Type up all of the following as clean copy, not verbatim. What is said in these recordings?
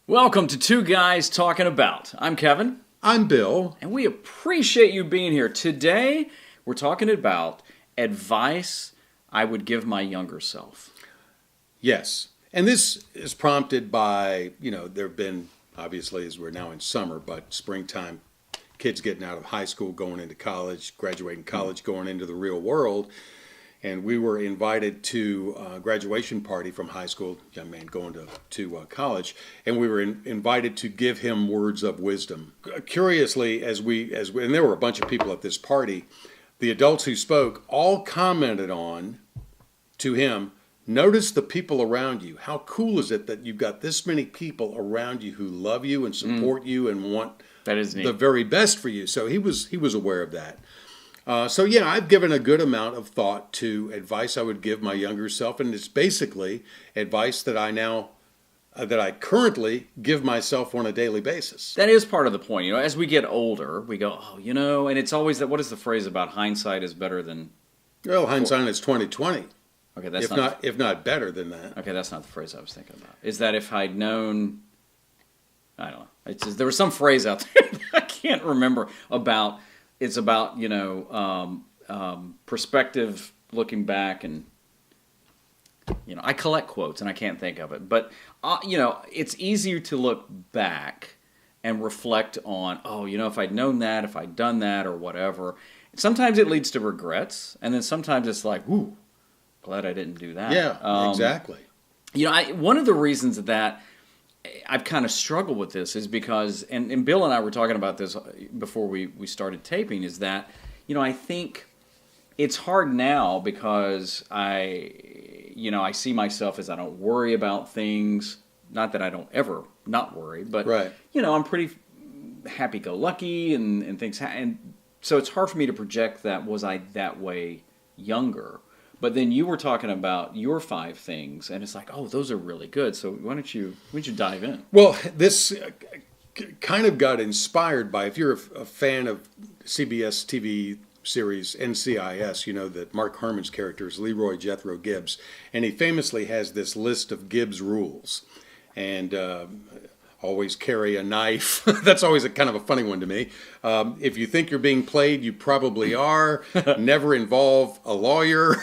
Welcome to Two Guys Talking About. I'm Kevin. I'm Bill. And we appreciate you being here. Today, we're talking about advice I would give my younger self. Yes. And this is prompted by, there have been, obviously, as we're now in summer, but springtime, kids getting out of high school, going into college, graduating college, going into the real world. And we were invited to a graduation party from high school, young man going to college, and we were invited to give him words of wisdom. Curiously, as we and there were a bunch of people at this party, the adults who spoke all commented on to him, notice the people around you. How cool is it that you've got this many people around you who love you and support you and want that is neat. The very best for you? So he was aware of that. I've given a good amount of thought to advice I would give my younger self, and it's basically advice that I currently give myself on a daily basis. That is part of the point. As we get older, we go, and it's always that. What is the phrase about hindsight is better than? Well, hindsight is 20/20. Okay, that's if not better than that. Okay, that's not the phrase I was thinking about. Is that if I'd known? I don't know. It's just, there was some phrase out there that I can't remember about. It's about, perspective, looking back, and, I collect quotes and I can't think of it. But, it's easier to look back and reflect on, if I'd known that, if I'd done that or whatever. Sometimes it leads to regrets. And then sometimes it's like, ooh, glad I didn't do that. Yeah, exactly. One of the reasons that I've kind of struggled with this is because, and Bill and I were talking about this before we started taping, is that, I think it's hard now because I see myself as I don't worry about things. Not that I don't ever not worry, but, right. I'm pretty happy-go-lucky and things. And so it's hard for me to project that, was I that way younger? But then you were talking about your 5 things, and it's like, those are really good. So why don't you dive in? Well, this kind of got inspired by, if you're a fan of CBS TV series NCIS, you know that Mark Harmon's character is Leroy Jethro Gibbs, and he famously has this list of Gibbs rules, and always carry a knife. That's always a kind of a funny one to me. If you think you're being played, you probably are. Never involve a lawyer.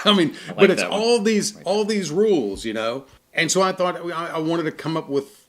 But it's all these rules, And so I thought I wanted to come up with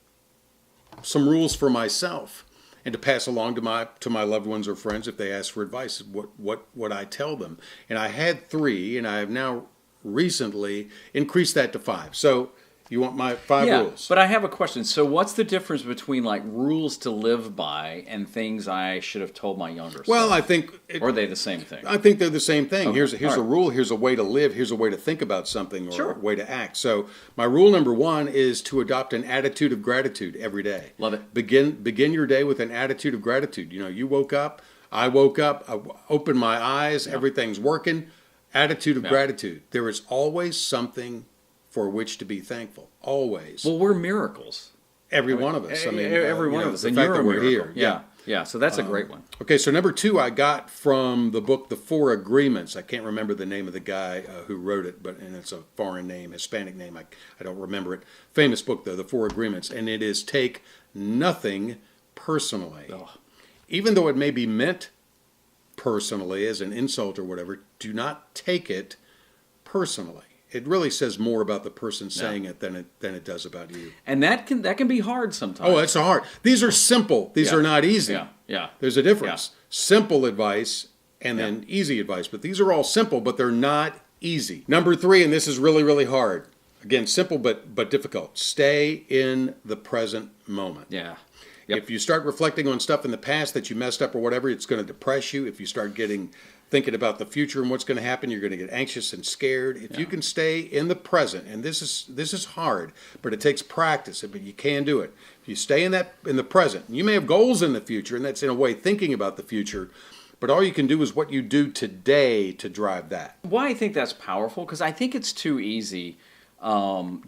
some rules for myself and to pass along to my loved ones or friends if they ask for advice. What I tell them, and I had 3, and I have now recently increased that to 5. So. You want my 5 rules? But I have a question. So what's the difference between rules to live by and things I should have told my younger self? Well, I think... Or are they the same thing? I think they're the same thing. Okay. Here's a rule, here's a way to live, here's a way to think about something, or Sure. a way to act. So my rule number 1 is to adopt an attitude of gratitude every day. Love it. Begin your day with an attitude of gratitude. You woke up, I woke up, I opened my eyes, everything's working. Attitude of gratitude. There is always something for which to be thankful. Always. Well, we're miracles. Every one of us. Every one of us. The And fact you're that a we're miracle. here. Yeah. So that's a great one. Okay, so number 2 I got from the book The 4 Agreements. I can't remember the name of the guy who wrote it, and it's a foreign name, Hispanic name. I don't remember it. Famous book, though, The 4 Agreements. And it is take nothing personally. Oh. Even though it may be meant personally as an insult or whatever, do not take it personally. It really says more about the person saying it than it does about you. And that can be hard sometimes. Oh, that's hard. These are simple. These are not easy. Yeah. There's a difference. Yeah. Simple advice and then easy advice. But these are all simple, but they're not easy. Number 3, and this is really, really hard. Again, simple but difficult. Stay in the present moment. Yeah. Yep. If you start reflecting on stuff in the past that you messed up or whatever, it's going to depress you. If you start thinking about the future and what's going to happen, you're going to get anxious and scared. If you can stay in the present, and this is hard, but it takes practice, but you can do it. If you stay in the present, you may have goals in the future, and that's in a way thinking about the future, but all you can do is what you do today to drive that. Why I think that's powerful, because I think it's too easy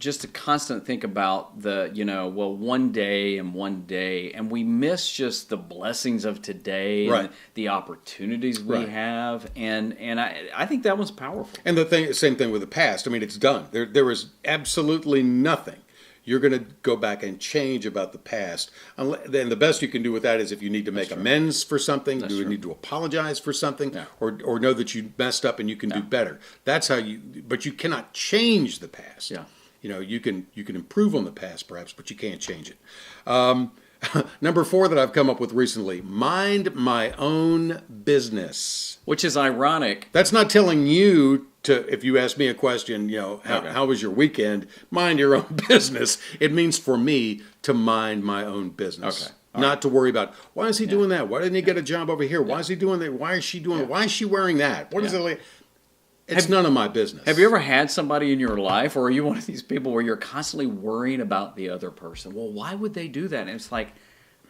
just to constantly think about one day, and we miss just the blessings of today, and the opportunities we have, and I think that was powerful. And same thing with the past. It's done. There is absolutely nothing you're going to go back and change about the past. Then the best you can do with that is if you need to make amends for something, you need to apologize for something, or know that you messed up and you can do better. That's how but you cannot change the past. Yeah. You can improve on the past perhaps, but you can't change it. Number 4 that I've come up with recently, mind my own business. Which is ironic. That's not telling you to, if you ask me a question, how was your weekend? Mind your own business. It means for me to mind my own business. Okay. Not to worry about, why is he doing that? Why didn't he get a job over here? Why is he doing that? Why is she doing it? Why is she wearing that? What is it like? It's none of my business. Have you ever had somebody in your life, or are you one of these people where you're constantly worrying about the other person? Well, why would they do that? And it's like,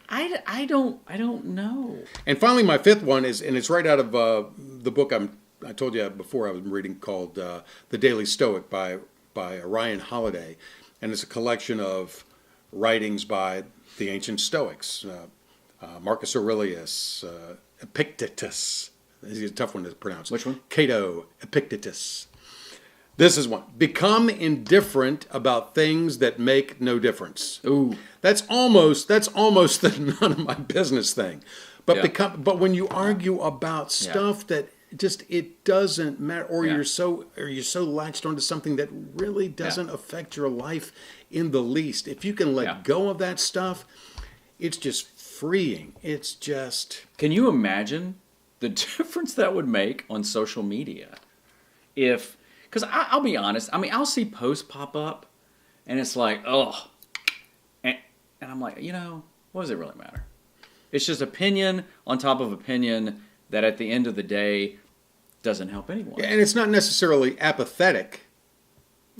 I don't know. And finally, my 5th one is, and it's right out of the book I told you before I was reading, called The Daily Stoic by Ryan Holiday, and it's a collection of writings by the ancient Stoics, Marcus Aurelius, Epictetus. This is a tough one to pronounce. Which one? Cato, Epictetus. This is one. Become indifferent about things that make no difference. Ooh. That's almost the none of my business thing. But but when you argue about stuff that just it doesn't matter, or you're so latched onto something that really doesn't affect your life in the least. If you can let go of that stuff, it's just freeing. It's just. Can you imagine the difference that would make on social media if, because I'll be honest, I'll see posts pop up and it's like, oh, and I'm like, what does it really matter? It's just opinion on top of opinion that at the end of the day doesn't help anyone. Yeah, and it's not necessarily apathetic,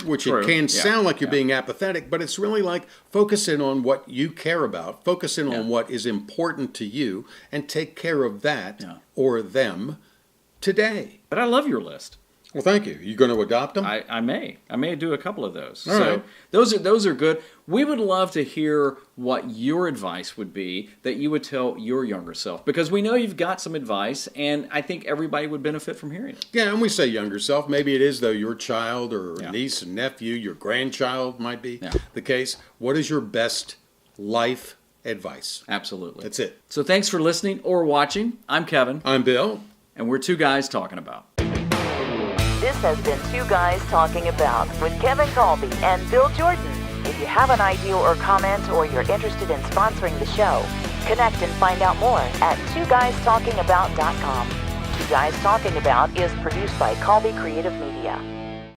which it can sound like you're being apathetic, but it's really like focusing on what you care about, focusing on what is important to you, and take care of that or them today. But I love your list. Well, thank you. You going to adopt them? I may do a couple of those. All right. Those are good. We would love to hear what your advice would be that you would tell your younger self, because we know you've got some advice, and I think everybody would benefit from hearing it. Yeah, and we say younger self. Maybe it is, though, your child or niece and nephew, your grandchild might be the case. What is your best life advice? Absolutely. That's it. So thanks for listening or watching. I'm Kevin. I'm Bill. And we're two guys talking about. This has been Two Guys Talking About with Kevin Kolbe and Bill Jordan. If you have an idea or comment, or you're interested in sponsoring the show, connect and find out more at twoguystalkingabout.com. Two Guys Talking About is produced by Kolbe Creative Media.